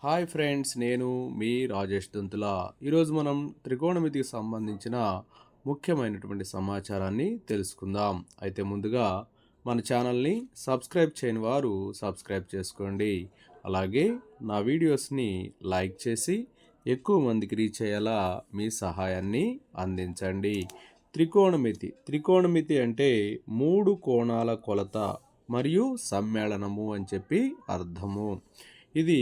Hi friends, నేను మీ రాజేష్ దంతుల. ఈరోజు మనం త్రికోణమితికి సంబంధించిన ముఖ్యమైనటువంటి సమాచారాన్ని తెలుసుకుందాం. అయితే ముందుగా మన ఛానల్ని సబ్స్క్రైబ్ చేయని వారు సబ్స్క్రైబ్ చేసుకోండి. అలాగే నా వీడియోస్ని లైక్ చేసి ఎక్కువ మందికి రీచ్ అయ్యేలా మీ సహాయాన్ని అందించండి. త్రికోణమితి అంటే మూడు కోణాల కొలత మరియు సమ్మేళనము అని చెప్పి అర్థము. ఇది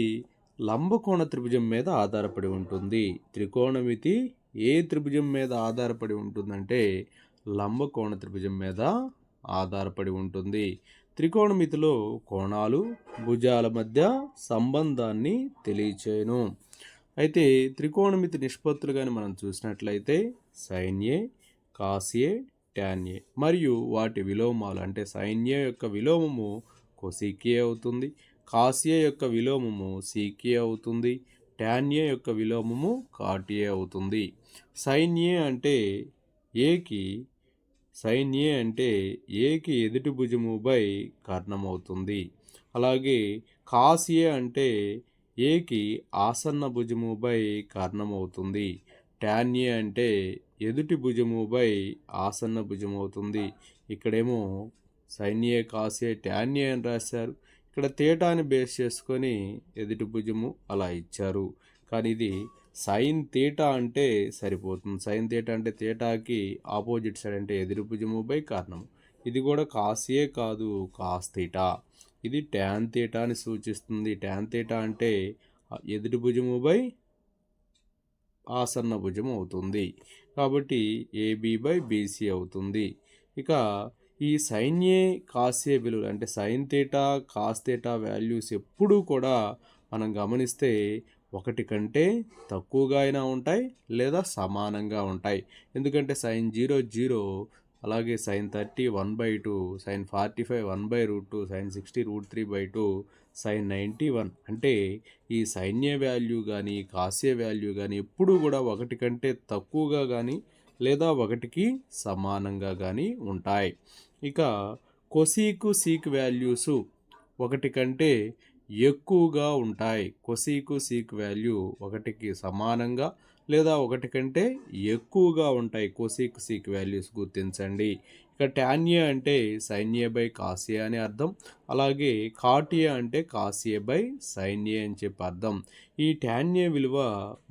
లంబకోణ త్రిభుజం మీద ఆధారపడి ఉంటుంది. త్రికోణమితి ఏ త్రిభుజం మీద ఆధారపడి ఉంటుందంటే లంబకోణ త్రిభుజం మీద ఆధారపడి ఉంటుంది. త్రికోణమితిలో కోణాలు, భుజాల మధ్య సంబంధాన్ని తెలియచేయను. అయితే త్రికోణమితి నిష్పత్తులు కానీ మనం చూసినట్లయితే sin A, cos A, tan A మరియు వాటి విలోమాలు అంటే sin A యొక్క విలోమము cosec A అవుతుంది. cos A యొక్క విలోమము sec A అవుతుంది. tan A యొక్క విలోమము cot A అవుతుంది. sin A అంటే ఏకి ఎదుటి భుజము బై కర్ణం అవుతుంది. అలాగే cos A అంటే ఏకి ఆసన్న భుజము బై కర్ణం అవుతుంది. tan A అంటే ఎదుటి భుజము బై ఆసన్న భుజం అవుతుంది. ఇక్కడేమో sin A, cos A, tan A అని రాశారు. ఇక్కడ తేటాని బేస్ చేసుకొని ఎదుటి భుజము అలా ఇచ్చారు. కానీ ఇది సైన్ తీటా అంటే సరిపోతుంది. సైన్ తీటా అంటే తేటాకి ఆపోజిట్ సైడ్ అంటే ఎదురు భుజము బై కారణము. ఇది కూడా కాస్ ఏ కాదు, కాస్ తీటా. ఇది ట్యాన్ తీటాని సూచిస్తుంది. ట్యాన్ తీటా అంటే ఎదుటి భుజము బై ఆసన్న భుజం అవుతుంది. కాబట్టి ఏబి బై బీసీ అవుతుంది. ఇక ఈ సైన్ ఏ కాస్ ఏ విలువలు అంటే sine theta cos theta values ఎప్పుడూ కూడా మనం గమనిస్తే ఒకటి కంటే తక్కువగా అయినా ఉంటాయి లేదా సమానంగా ఉంటాయి. ఎందుకంటే సైన్ 0 అలాగే సైన్ 30 1/2, సైన్ 45 1/√2, సైన్ 60 √3/2, సైన్ 91 అంటే ఈ సైన్ ఏ వాల్యూ కానీ కాస్ ఏ వాల్యూ కానీ ఎప్పుడూ కూడా ఒకటి కంటే తక్కువగా కానీ లేదా ఒకటికి సమానంగా కానీ ఉంటాయి. ఇక కొసీకు సీక్ వాల్యూసు ఒకటి కంటే ఎక్కువగా ఉంటాయి. కొసీకు సీక్ వాల్యూ ఒకటికి సమానంగా లేదా ఒకటి కంటే ఎక్కువగా ఉంటాయి. కొసీకు సీక్ వాల్యూస్ గుర్తించండి. ఇక tan A అంటే sin A బై కాస్ ఏ అని అర్థం. అలాగే cot A అంటే cos A by sin A అని చెప్పి అర్థం. ఈ tan A విలువ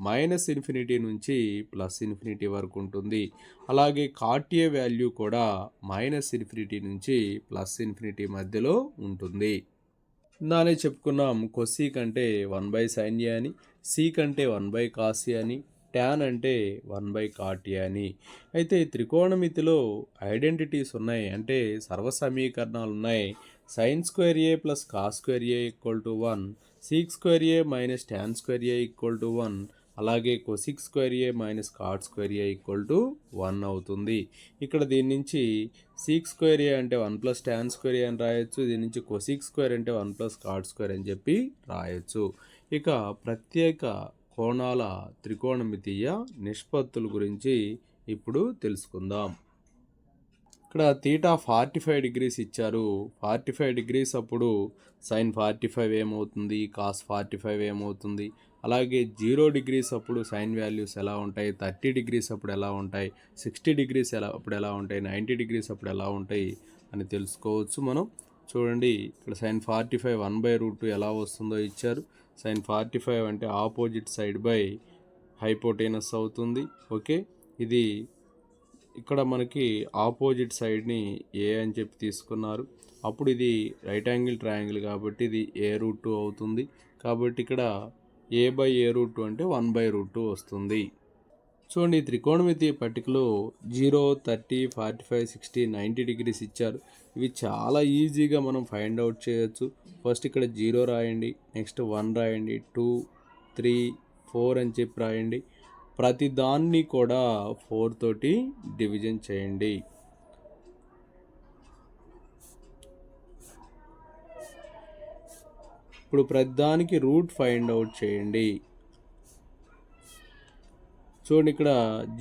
-∞ నుంచి +∞ వరకు ఉంటుంది. అలాగే cot A వాల్యూ కూడా -∞ నుంచి +∞ మధ్యలో ఉంటుంది. ఇందానే చెప్పుకున్నాం కొసీక్ అంటే 1/sin A అని, సీక్ అంటే 1/cos A అని, ట్యాన్ అంటే 1/cot A అని. అయితే త్రికోణమితిలో ఐడెంటిటీస్ ఉన్నాయి, అంటే సర్వసమీకరణాలు ఉన్నాయి. sin square A plus cos square A equal to 1, sec square A minus tan square A equal to 1, అలాగే cosec square A minus cot square A equal to 1 అవుతుంది. ఇక్కడ దీని నుంచి సీక్ స్క్వేర్ ఏ అంటే 1 ప్లస్ ట్యాన్ స్క్వేర్ ఏ అని రాయొచ్చు. దీని నుంచి కొసిక్ స్క్వేర్ అంటే 1 ప్లస్ కాట్ స్క్వేర్ అని చెప్పి రాయొచ్చు. ఇక ప్రత్యేక కోణాల త్రికోణమితీయ నిష్పత్తుల గురించి ఇప్పుడు తెలుసుకుందాం. ఇక్కడ తీటా 45 డిగ్రీస్ ఇచ్చారు. 45 డిగ్రీస్ అప్పుడు సైన్ 45 ఏమవుతుంది, కాస్ 45 ఏమవుతుంది. అలాగే 0 డిగ్రీస్ అప్పుడు సైన్ వాల్యూస్ ఎలా ఉంటాయి, 30 డిగ్రీస్ అప్పుడు ఎలా ఉంటాయి, 60 డిగ్రీస్ అప్పుడు ఎలా ఉంటాయి, 90 డిగ్రీస్ అప్పుడు ఎలా ఉంటాయి అని తెలుసుకోవచ్చు మనం. చూడండి, ఇక్కడ సైన్ 45 1/√2 ఎలా వస్తుందో ఇచ్చారు. సైన్ 45 అంటే ఆపోజిట్ సైడ్ బై హైపోటేనస్ అవుతుంది. ఓకే, ఇది ఇక్కడ మనకి ఆపోజిట్ సైడ్ని ఏ అని చెప్పి తీసుకున్నారు. అప్పుడు ఇది రైట్ యాంగిల్ ట్రయాంగిల్ కాబట్టి ఇది A√2 అవుతుంది. కాబట్టి ఇక్కడ A/A√2 అంటే 1/√2 వస్తుంది. చూడండి, త్రికోణమితి పట్టికలో 0, 30, 45, 60, 90 డిగ్రీస్ ఇచ్చారు. ఇవి చాలా ఈజీగా మనం ఫైండ్ అవుట్ చేయొచ్చు. ఫస్ట్ ఇక్కడ 0 రాయండి, నెక్స్ట్ 1 రాయండి, 2, 3, 4 అని చెప్పి రాయండి. ప్రతి దాన్ని కూడా 4 తోటి డివిజన్ చేయండి. ఇప్పుడు ప్రతిదానికి రూట్ ఫైండ్ అవుట్ చేయండి. చూడండి, ఇక్కడ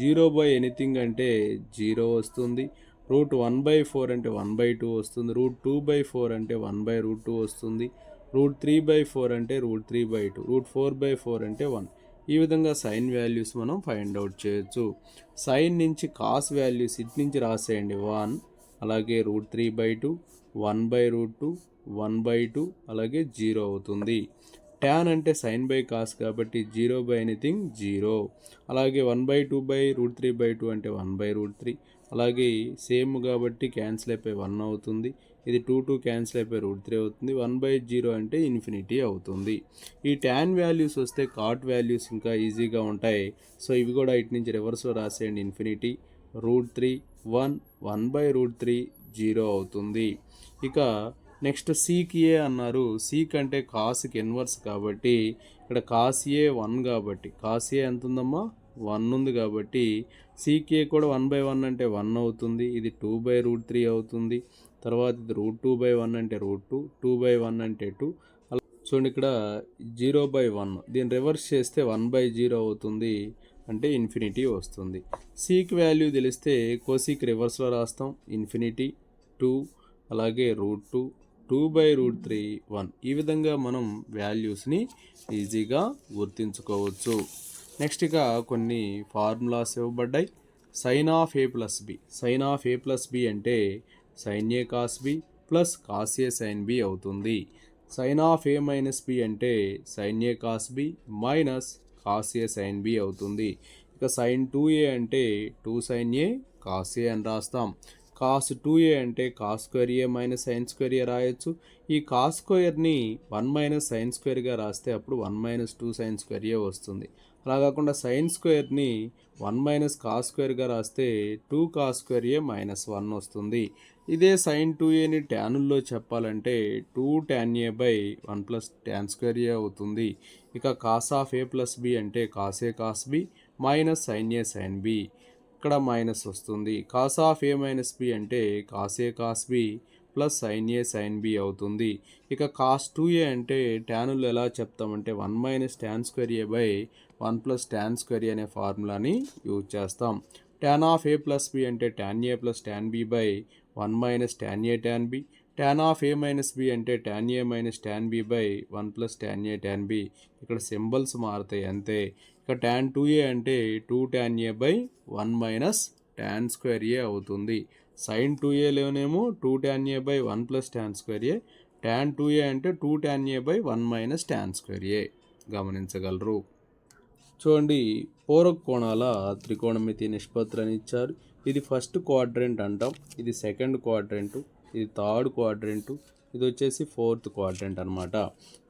0/ఎనీథింగ్ అంటే 0 వస్తుంది. రూట్ 1/4 అంటే 1/2 వస్తుంది. రూట్ 2/4 అంటే 1/√2 వస్తుంది. √3/4 అంటే √3/2, √4/4 అంటే 1. ఈ విధంగా సైన్ వాల్యూస్ మనం ఫైండ్ అవుట్ చేయొచ్చు. సైన్ నుంచి కాస్ వాల్యూస్ ఇటు నుంచి రాసేయండి 1, అలాగే √3/2, 1/√2, 1/2, అలాగే 0 అవుతుంది. ట్యాన్ అంటే సైన్ బై కాస్ కాబట్టి 0/ఎనీథింగ్ 0. అలాగే 1/2/√3/2 అంటే 1/√3. అలాగే సేమ్ కాబట్టి క్యాన్సిల్ అయిపోయి 1 అవుతుంది. ఇది 2 క్యాన్సిల్ అయిపోయి √3 అవుతుంది. 1/0 అంటే ఇన్ఫినిటీ అవుతుంది. ఈ ట్యాన్ వాల్యూస్ వస్తే కాట్ వాల్యూస్ ఇంకా ఈజీగా ఉంటాయి. సో ఇవి కూడా ఇటు నుంచి రివర్స్లో రాసేయండి. ఇన్ఫినిటీ √3 1 1/√3 0 అవుతుంది. ఇక నెక్స్ట్ సీక్ ఏ అన్నారు. సీక్ అంటే కాస్కి ఇన్వర్స్ కాబట్టి ఇక్కడ కాస్ ఏ 1 కాబట్టి కాస్ ఏ ఎంత ఉందమ్మా 1 ఉంది కాబట్టి సీక్ ఏ కూడా 1/1 అంటే 1 అవుతుంది. ఇది 2/√3 అవుతుంది. తర్వాత ఇది √2/1 అంటే √2, 2/1 అంటే 2. అలా చూడండి ఇక్కడ 0/1 దీన్ని రివర్స్ చేస్తే 1/0 అవుతుంది, అంటే ఇన్ఫినిటీ వస్తుంది. సీక్ వాల్యూ తెలిస్తే కోసీక్ రివర్స్లో రాస్తాం. ఇన్ఫినిటీ 2, అలాగే √2, 2/√3 1. ఈ విధంగా మనం వాల్యూస్ని ఈజీగా గుర్తించుకోవచ్చు. నెక్స్ట్ ఇక కొన్ని ఫార్ములాస్ ఇవ్వబడ్డాయి. Sine of a plus b. Sine of a plus b అంటే sine a cos b plus cos a sine b అవుతుంది. Sine of a minus b అంటే sine a cos b minus cos a sine b అవుతుంది. ఇక sign 2a అంటే 2 sign a cos A అని రాస్తాం. Cos 2a అంటే cos square ఏ minus sine square ఏ రాయొచ్చు. ఈ కాస్ స్క్వేర్ని 1 మైనస్ సైన్ స్క్వేర్గా రాస్తే అప్పుడు 1 మైనస్ 2 సైన్ స్క్వేర్ ఏ వస్తుంది. అలా కాకుండా సైన్ స్క్వేర్ని 1 మైనస్ కాస్ స్క్వేర్గా రాస్తే 2 కాస్ స్క్వేర్ ఏ మైనస్ 1 వస్తుంది. ఇదే సైన్ 2aని ట్యానుల్లో చెప్పాలంటే 2 tan a by 1 plus tan square a అవుతుంది. ఇక cos of a plus b అంటే cos a cos b minus sine a sine b, ఇక్కడ మైనస్ వస్తుంది. Cos of a minus b అంటే cos a cos b plus sine a sine b అవుతుంది. ఇక cos 2a అంటే ట్యానులు ఎలా చెప్తామంటే 1 minus tan square a by 1 plus tan square a అనే ఫార్ములాని యూజ్ చేస్తాం. Tan of a plus b అంటే tan a plus tan b by 1 minus tan a tan b. Tan of a minus b అంటే tan a minus tan b by 1 plus tan a tan b. ఇక్కడ symbols మారుతాయి అంతే. ఇక tan 2a అంటే 2 tan a by 1 minus tan square a అవుతుంది. Sine 2aలోనేమో 2 tan a by 1 plus tan square a. Tan 2a అంటే 2 tan a by 1 minus tan square ఏ గమనించగలరు. చూడండి, పూరక కోణాల త్రికోణమితి నిష్పత్తులని ఇచ్చారు. ఇది ఫస్ట్ క్వాడ్రంట్ అంటాం, ఇది సెకండ్ క్వాడ్రంట్, ఇది థర్డ్ క్వాడ్రంట్, ఇది వచ్చేసి ఫోర్త్ క్వాడ్రంట్ అనమాట.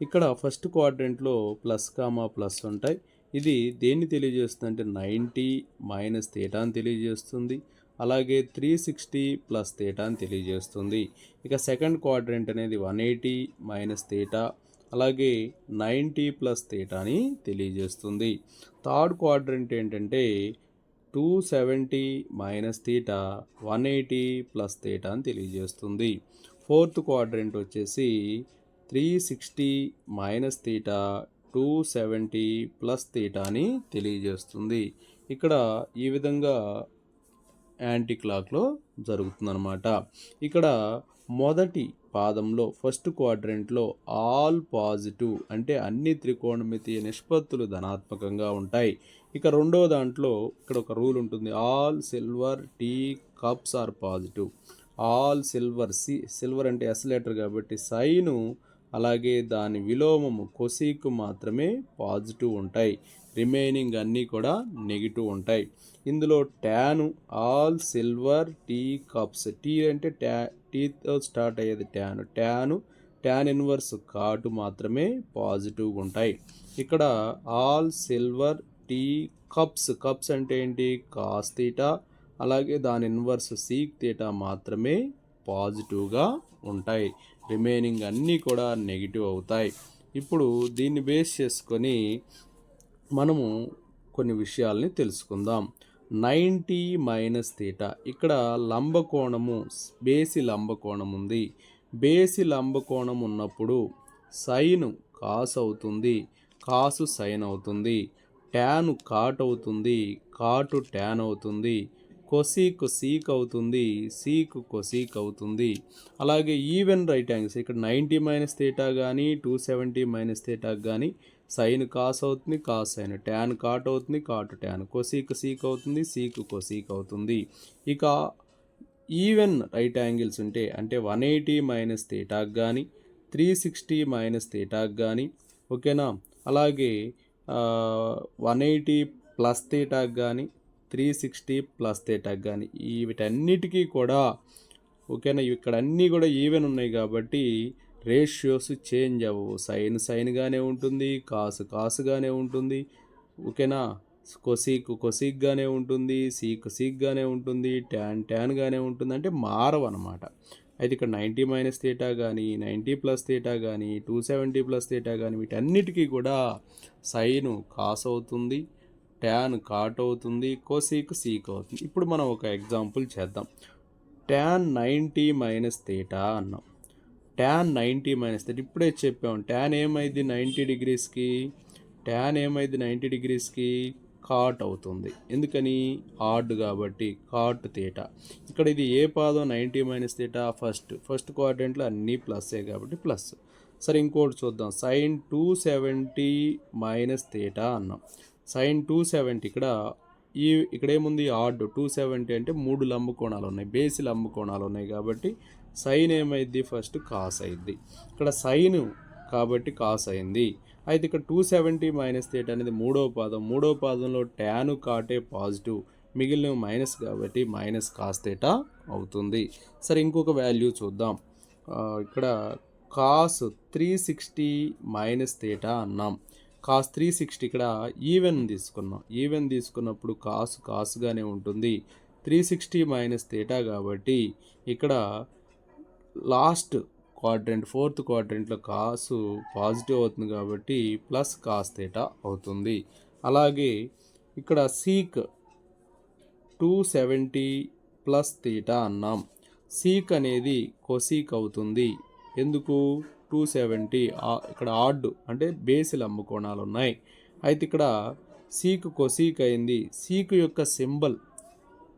ఇక్కడ ఫస్ట్ క్వాడ్రంట్లో ప్లస్ కామా ప్లస్ ఉంటాయి. ఇది దేన్ని తెలియజేస్తుంది అంటే 90 మైనస్ థీటా అని తెలియజేస్తుంది. అలాగే 360 ప్లస్ థీటా అని తెలియజేస్తుంది. ఇక సెకండ్ క్వాడ్రంట్ అనేది 180 మైనస్ థీటా, అలాగే 90 ప్లస్ థీటాని తెలియజేస్తుంది. థర్డ్ క్వాడ్రంట్ ఏంటంటే 270 మైనస్ థీటా, 180 ప్లస్ థీటా అని తెలియజేస్తుంది. ఫోర్త్ క్వాడ్రంట్ వచ్చేసి 360 మైనస్ థీటా, 270 ప్లస్ థీటాని తెలియజేస్తుంది. ఇక్కడ ఈ విధంగా యాంటీ క్లాక్లో జరుగుతుందన్నమాట. ఇక్కడ మొదటి పాదంలో ఫస్ట్ క్వాడ్రంట్లో ఆల్ పాజిటివ్ అంటే అన్ని త్రికోణమితీయ నిష్పత్తులు ధనాత్మకంగా ఉంటాయి. ఇక రెండవ దాంట్లో ఇక్కడ ఒక రూల్ ఉంటుంది, all silver tea cups are positive. All silver, silver అంటే ఎస్ లెటర్ కాబట్టి సైను అలాగే దాని విలోమము కొసీకు మాత్రమే పాజిటివ్ ఉంటాయి, రిమైనింగ్ అన్నీ కూడా నెగిటివ్ ఉంటాయి. ఇందులో tan all silver tea cups, T అంటే టీతో స్టార్ట్ అయ్యేది ట్యాను, ట్యాన్ ఇన్వర్స్ కాటు మాత్రమే పాజిటివ్గా ఉంటాయి. ఇక్కడ ఆల్ సిల్వర్ టీ కప్స్ అంటే ఏంటి కాస్ థీటా, అలాగే దాని ఇన్వర్స్ సీక్ థీటా మాత్రమే పాజిటివ్గా ఉంటాయి, రిమైనింగ్ అన్నీ కూడా నెగిటివ్ అవుతాయి. ఇప్పుడు దీన్ని బేస్ చేసుకొని మనము కొన్ని విషయాల్ని తెలుసుకుందాం. 90 మైనస్ థీటా, ఇక్కడ లంబకోణము బేసి లంబకోణం ఉంది. బేసి లంబకోణం ఉన్నప్పుడు సైను కాస్ అవుతుంది, కాసు సైన్ అవుతుంది, ట్యాను కాట్ అవుతుంది, కాటు ట్యాన్ అవుతుంది, కొసీక్ సీక్ అవుతుంది, సీక్ కొసీక్ అవుతుంది. అలాగే ఈవెన్ రైట్ యాంగిల్స్ ఇక్కడ 90 మైనస్ థీటా కానీ 270 మైనస్ థీటాకి కానీ సైన్ కాస్ అవుతుంది, కాస్ సైన్, ట్యాన్ కాట్ అవుతుంది, కాట్ ట్యాన్, కొసీక్ సీక్ అవుతుంది, సీక్ కొసీక్ అవుతుంది. ఇక ఈవెన్ రైట్ యాంగిల్స్ ఉంటే అంటే 180 మైనస్ థీటాకి కానీ 360 మైనస్ థీటాకి కానీ ఓకేనా, అలాగే 180 ప్లస్ థీటాకి కానీ 360 ప్లస్ థీటాకి కానీ వీటన్నిటికీ కూడా ఓకేనా, ఇక్కడ అన్నీ కూడా ఈవెన్ ఉన్నాయి కాబట్టి రేషియోస్ చేంజ్ అవ్వవు. సైన్ సైన్గానే ఉంటుంది, కాసు కాసుగానే ఉంటుంది ఓకేనా, కొసీక్ కొసీక్గానే ఉంటుంది, సీక్ సీక్గానే ఉంటుంది, ట్యాన్ ట్యాన్గానే ఉంటుంది, అంటే మారవు అనమాట. అయితే ఇక్కడ 90 మైనస్ థీటా కానీ 90 ప్లస్ థీటా కానీ 270 ప్లస్ థీటా కానీ వీటన్నిటికీ కూడా సైను కాస్ అవుతుంది, ట్యాన్ కాట్ అవుతుంది, కొసీక్ సీక్ అవుతుంది. ఇప్పుడు మనం ఒక ఎగ్జాంపుల్ చేద్దాం. ట్యాన్ 90 మైనస్ థీటా అన్నాం. ట్యాన్ 90 మైనస్ థీటా ఇప్పుడే చెప్పాం. ట్యాన్ ఏమైంది 90 డిగ్రీస్కి, ట్యాన్ ఏమైంది 90 డిగ్రీస్కి కాట్ అవుతుంది. ఎందుకని ఆడ్ కాబట్టి కాట్ థీటా. ఇక్కడ ఇది ఏ పాదం 90 మైనస్ థీటా ఫస్ట్ క్వాడ్రంట్లో అన్నీ ప్లస్సే కాబట్టి ప్లస్. సరే ఇంకోటి చూద్దాం. సైన్ 270 మైనస్ థీటా అన్నాం. సైన్ 270 ఇక్కడ ఏముంది ఆడ్ 270 అంటే 3 లంబ కోణాలు ఉన్నాయి, బేసి లంబ కోణాలు ఉన్నాయి కాబట్టి సైన్ ఏమైంది ఫస్ట్ కాస్ అయింది. ఇక్కడ సైన్ కాబట్టి కాస్ అయింది. అయితే ఇక్కడ 270 మైనస్ థీటా అనేది మూడో పాదంలో ట్యాను కాటే పాజిటివ్, మిగిలిన మైనస్ కాబట్టి మైనస్ కాస్ థీటా అవుతుంది. సరే ఇంకొక వాల్యూ చూద్దాం. ఇక్కడ కాస్ 360 మైనస్ థీటా అన్నాం. కాస్ 360 ఇక్కడ ఈవెన్ తీసుకున్నాం. ఈవెన్ తీసుకున్నప్పుడు కాసుగానే ఉంటుంది. 360 మైనస్ థీటా కాబట్టి ఇక్కడ లాస్ట్ క్వాడ్రంట్ ఫోర్త్ క్వాడ్రంట్లో కాసు పాజిటివ్ అవుతుంది కాబట్టి ప్లస్ కాస్ థీటా అవుతుంది. అలాగే ఇక్కడ సీక్ 270 ప్లస్ థీటా అన్నాం. సీక్ అనేది కొసీక్ అవుతుంది. ఎందుకు 270 ఇక్కడ ఆడ్ అంటే బేసిల్ అమ్ముకోణాలు ఉన్నాయి. అయితే ఇక్కడ సీక్ కొసీక్ అయింది. సీక్ యొక్క సింబల్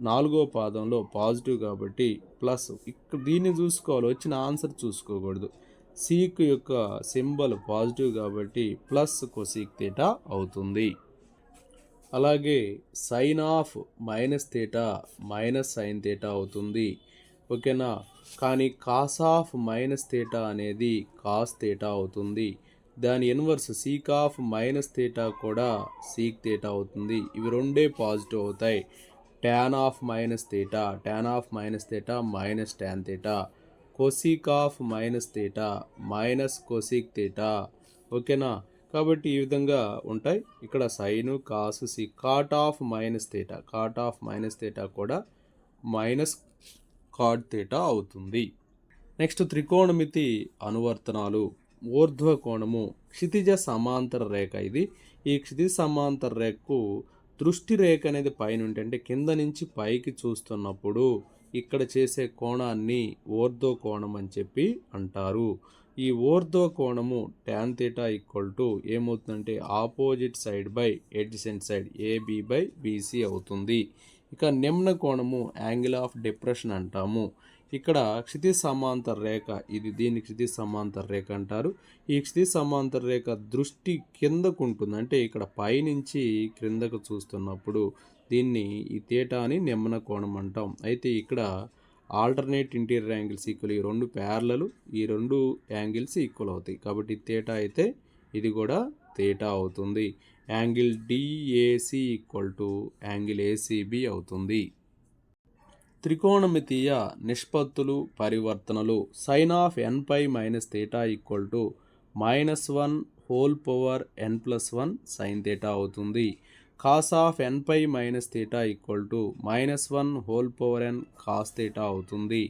4వ పాదంలో పాజిటివ్ కాబట్టి ప్లస్. ఇక్కడ దీన్ని చూసుకోవాలి, వచ్చిన ఆన్సర్ చూసుకోకూడదు. సీక్ యొక్క సింబల్ పాజిటివ్ కాబట్టి ప్లస్ కొసీక్ థీటా అవుతుంది. అలాగే sine of minus theta minus sine theta అవుతుంది ఓకేనా. కానీ కాస్ ఆఫ్ మైనస్ థీటా అనేది కాస్ థీటా అవుతుంది. దాని inverse sec of minus theta కూడా సీక్ థీటా అవుతుంది. ఇవి రెండే పాజిటివ్ అవుతాయి. Tan of minus theta minus tan theta, cosec of minus theta minus cosec theta ఓకేనా. కాబట్టి ఈ విధంగా ఉంటాయి. ఇక్కడ sine cos sec. Cot of minus theta కూడా మైనస్ కాట్ థీటా అవుతుంది. నెక్స్ట్ త్రికోణమితి అనువర్తనాలు. ఊర్ధ్వ కోణము క్షితిజ సమాంతర రేఖ. ఈ క్షితిజ సమాంతర రేఖకు దృష్టి రేఖ అనేది పైన అంటే కింద నుంచి పైకి చూస్తున్నప్పుడు ఇక్కడ చేసే కోణాన్ని ఊర్ధ్వ కోణం అని చెప్పి అంటారు. ఈ ఊర్ధ్వ కోణము ట్యాన్ థీటా ఈక్వల్ టు ఏమవుతుందంటే opposite side by adjacent side AB by BC అవుతుంది. ఇక నిమ్న కోణము యాంగిల్ ఆఫ్ డిప్రెషన్ అంటాము. ఇక్కడ క్షితిజ సమాంతర రేఖ దీన్ని క్షితిజ సమాంతర రేఖ అంటారు. ఈ క్షితిజ సమాంతర రేఖ దృష్టి కిందకు ఉంటుంది, అంటే ఇక్కడ పైనుంచి క్రిందకు చూస్తున్నప్పుడు దీన్ని ఈ థీటాని నిమ్న కోణం అంటాం. అయితే ఇక్కడ ఆల్టర్నేట్ ఇంటీరియర్ యాంగిల్స్ ఈక్వల్, ఈ రెండు ప్యారలల్, ఈ రెండు యాంగిల్స్ ఈక్వల్ అవుతాయి కాబట్టి థీటా అయితే ఇది కూడా థీటా అవుతుంది. Angle DAC equal to angle ACB అవుతుంది. త్రికోణమితీయ నిష్పత్తులు పరివర్తనలు. Sine of n pi minus theta equal to -1 whole power n+1 sine theta అవుతుంది. Cos of n pi minus theta equal to -1 whole power n cos theta అవుతుంది.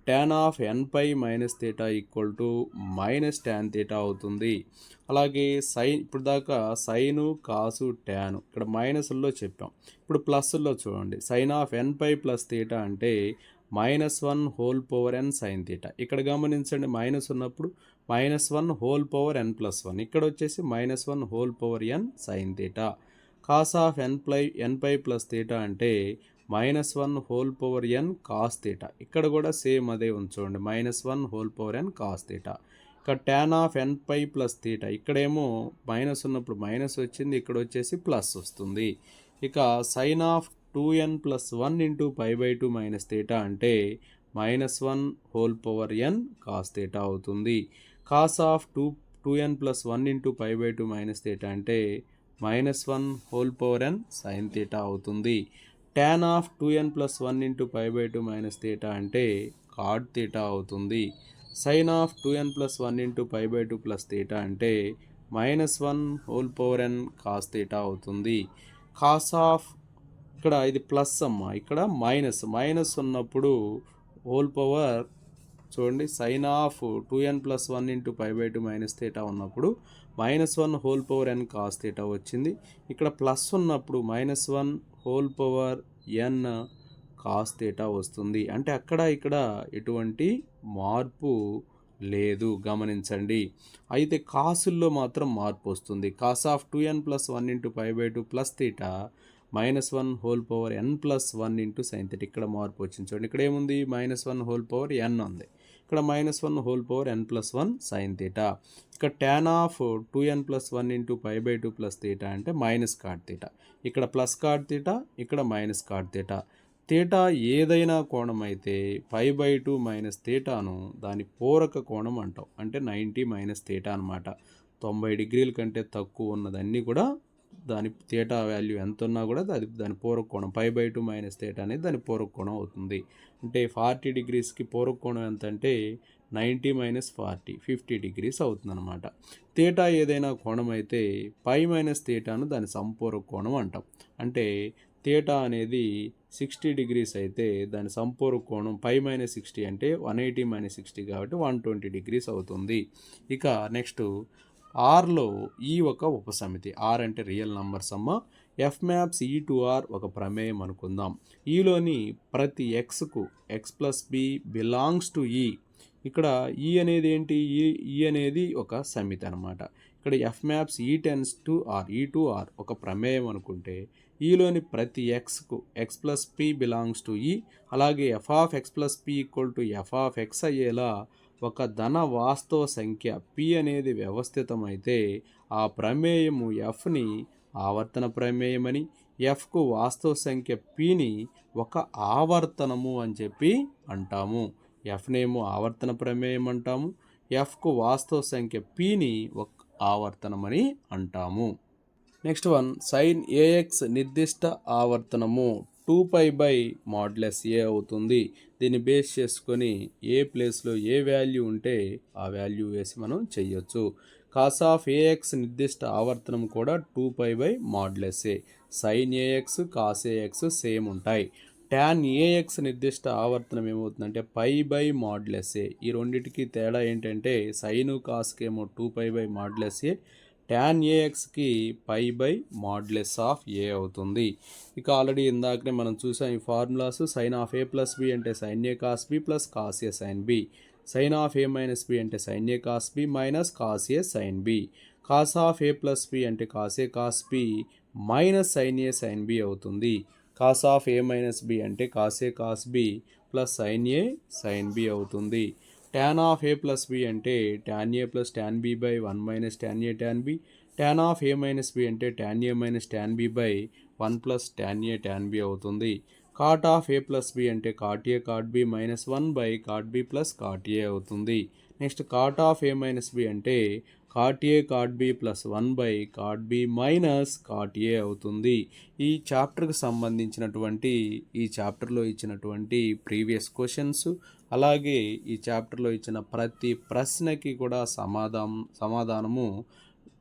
tan of n pi minus theta equal to minus tan theta అవుతుంది. అలాగే sign ఇప్పుడు దాకా sign కాసు tan ఇక్కడ మైనస్లో చెప్పాం. ఇప్పుడు ప్లస్లో చూడండి. Sine of n pi plus theta అంటే -1 whole power n sine theta. ఇక్కడ గమనించండి, మైనస్ ఉన్నప్పుడు -1 హోల్ పవర్ n+1, ఇక్కడ వచ్చేసి -1 whole power n sine theta. Cos of n pi plus theta అంటే -1 whole power n cos theta. ఇక్కడ కూడా same అదే ఉంచండి, -1 whole power n cos theta. ఇక్కడ tan of n pi plus theta, ఇక్కడేమో minus ఉన్నప్పుడు మైనస్ వచ్చింది, ఇక్కడ వచ్చేసి ప్లస్ వస్తుంది. ఇక sine of 2n plus 1 into π/2 minus theta అంటే -1 whole power n cos theta అవుతుంది. Cos of 2n plus 1 into π/2 minus theta అంటే -1 whole power n sine theta అవుతుంది. tan of 2n plus 1 into π/2 minus theta అంటే cot theta అవుతుంది. Sine of 2n plus 1 into π/2 plus theta అంటే -1 whole power n cos theta అవుతుంది. Cos of, ఇక్కడ ఇది plus అమ్మ, ఇక్కడ మైనస్ ఉన్నప్పుడు హోల్ పవర్ చూడండి, sine of 2n plus 1 into π/2 minus theta ఉన్నప్పుడు -1 whole power n cos theta వచ్చింది. ఇక్కడ ప్లస్ ఉన్నప్పుడు -1 whole power n cos theta వస్తుంది. అంటే అక్కడ ఇక్కడ ఎటువంటి మార్పు లేదు, గమనించండి. అయితే కాసుల్లో మాత్రం మార్పు వస్తుంది. Cos of 2n plus 1 into π/2 plus theta -1 whole power n plus 1 into sine theta, ఇక్కడ మార్పు వచ్చింది. చూడండి, ఇక్కడ ఏముంది, -1 హోల్ పవర్ n ఉంది, ఇక్కడ -1 whole power n plus 1 sine theta. ఇక్కడ tan of 2n plus 1 into π/2 plus theta అంటే మైనస్ కాట్ థీటా, ఇక్కడ ప్లస్ కాట్ థీటా, ఇక్కడ మైనస్ కాట్ థీటా. థీటా ఏదైనా కోణం అయితే π/2 మైనస్ థీటాను దాని పూరక కోణం అంటాం, అంటే 90 మైనస్ థీటా అనమాట. 90 డిగ్రీల కంటే తక్కువ ఉన్నదన్నీ కూడా దాని థీటా వాల్యూ ఎంత ఉన్నా కూడా అది దాని పూరక కోణం, π/2 మైనస్ థీటా అనేది దాని పూరక కోణం అవుతుంది. అంటే 40 డిగ్రీస్కి పూరక కోణం ఎంత అంటే 90 మైనస్ 40, 50 డిగ్రీస్ అవుతుంది అనమాట. థీటా ఏదైనా కోణం అయితే π మైనస్ థీటాను దాని సంపూరక కోణం అంటాం. అంటే థీటా అనేది 60 డిగ్రీస్ అయితే దాని సంపూరక కోణం π మైనస్ 60 అంటే 180 మైనస్ 60 కాబట్టి 120 డిగ్రీస్ అవుతుంది. ఇక నెక్స్ట్ ఆర్లో ఈ ఒక ఉపసమితి, ఆర్ అంటే రియల్ నంబర్స్ అమ్మ. F maps E to R ఒక ప్రమేయం అనుకుందాం. ఈలోని ప్రతి ఎక్స్కు x plus b belongs to E. ఇక్కడ ఈ అనేది ఏంటి, ఈ అనేది ఒక సమితి అనమాట. ఇక్కడ f maps E tens to R, E to R ఒక ప్రమేయం అనుకుంటే ఈలోని ప్రతి ఎక్స్కు x plus p belongs to E, అలాగే f of X plus p equal to f of x అయ్యేలా ఒక ధన వాస్తవ సంఖ్య పి అనేది వ్యవస్థితమైతే ఆ ప్రమేయము ఎఫ్ని ఆవర్తన ప్రమేయమని, ఎఫ్కు వాస్తవ సంఖ్య పిని ఒక ఆవర్తనము అని చెప్పి అంటాము. ఎఫ్నేమో ఆవర్తన ప్రమేయం అంటాము, ఎఫ్కు వాస్తవ సంఖ్య పిని ఒక ఆవర్తనమని అంటాము. నెక్స్ట్ వన్, సైన్ ఏఎక్స్ నిర్దిష్ట ఆవర్తనము 2π/|a అవుతుంది. దీన్ని బేస్ చేసుకొని ఏ ప్లేస్లో ఏ వాల్యూ ఉంటే ఆ వాల్యూ వేసి మనం చెయ్యొచ్చు. కాస్ ఆఫ్ ఏఎక్స్ నిర్దిష్ట ఆవర్తనం కూడా 2π/|a. Sine AX cos AX same ఉంటాయి. tan ఏఎక్స్ నిర్దిష్ట ఆవర్తనం ఏమవుతుందంటే π/|a. ఈ రెండింటికి తేడా ఏంటంటే సైను కాస్కేమో 2π/|a, tan ఏఎక్స్కి π/|a అవుతుంది. ఇక ఆల్రెడీ ఇందాకనే మనం చూసాం ఈ formulas. Sine of a plus b అంటే sine a cos b plus cos a sine b. Sine of a minus b అంటే sine a cos b minus cos a sine b. Cos of a plus b అంటే cos a cos b minus sine a sine b అవుతుంది. Cos of a minus b అంటే cos a cos b plus sine a sine b అవుతుంది. tan of a plus b అంటే tan a plus tan b by 1 minus tan a tan b. tan of a minus b అంటే tan a minus tan b by 1 plus tan a tan b అవుతుంది. Cot of a plus b అంటే cot a cot b minus 1 by cot b plus cot a అవుతుంది. Next cot of a minus b అంటే cot a cot b plus 1 by cot b minus cot a అవుతుంది. ఈ చాప్టర్కి సంబంధించినటువంటి ఈ చాప్టర్లో ఇచ్చినటువంటి previous questions, అలాగే ఈ చాప్టర్లో ఇచ్చిన ప్రతి ప్రశ్నకి కూడా సమాధానము